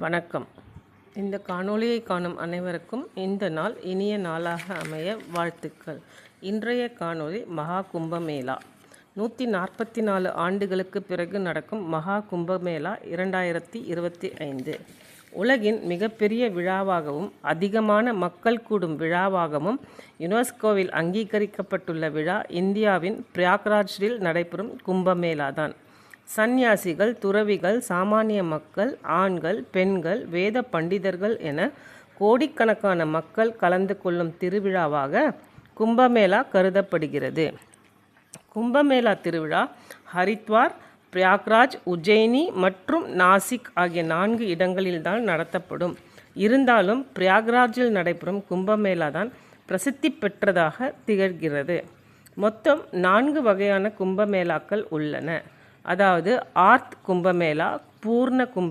வணக்கம். இந்த காணொளியை காணும் அனைவருக்கும் இந்த நாள் இனிய நாளாக அமைய வாழ்த்துக்கள். இன்றைய காணொளி மகா கும்பமேளா. 144 ஆண்டுகளுக்கு பிறகு நடக்கும் மகா கும்பமேளா 2025 உலகின் மிகப்பெரிய விழாவாகவும் அதிகமான மக்கள் கூடும் விழாவாகவும் யுனெஸ்கோவில் அங்கீகரிக்கப்பட்டுள்ள விழா இந்தியாவின் பிரயாக்ராஜில் நடைபெறும் கும்பமேளா தான். சந்நியாசிகள், துறவிகள், சாமானிய மக்கள், ஆண்கள், பெண்கள், வேத பண்டிதர்கள் என கோடிக்கணக்கான மக்கள் கலந்து கொள்ளும் திருவிழாவாக கும்பமேளா கருதப்படுகிறது. கும்பமேளா திருவிழா ஹரித்வார், பிரயாக்ராஜ், உஜ்ஜயினி மற்றும் நாசிக் ஆகிய 4 இடங்களில்தான் நடத்தப்படும். இருந்தாலும் பிரயாக்ராஜில் நடைபெறும் கும்பமேளா தான் பிரசித்தி பெற்றதாக திகழ்கிறது. மொத்தம் 4 வகையான கும்பமேளாக்கள் உள்ளன. அதாவது ஆர்த் கும்பமேளா, பூர்ண கும்ப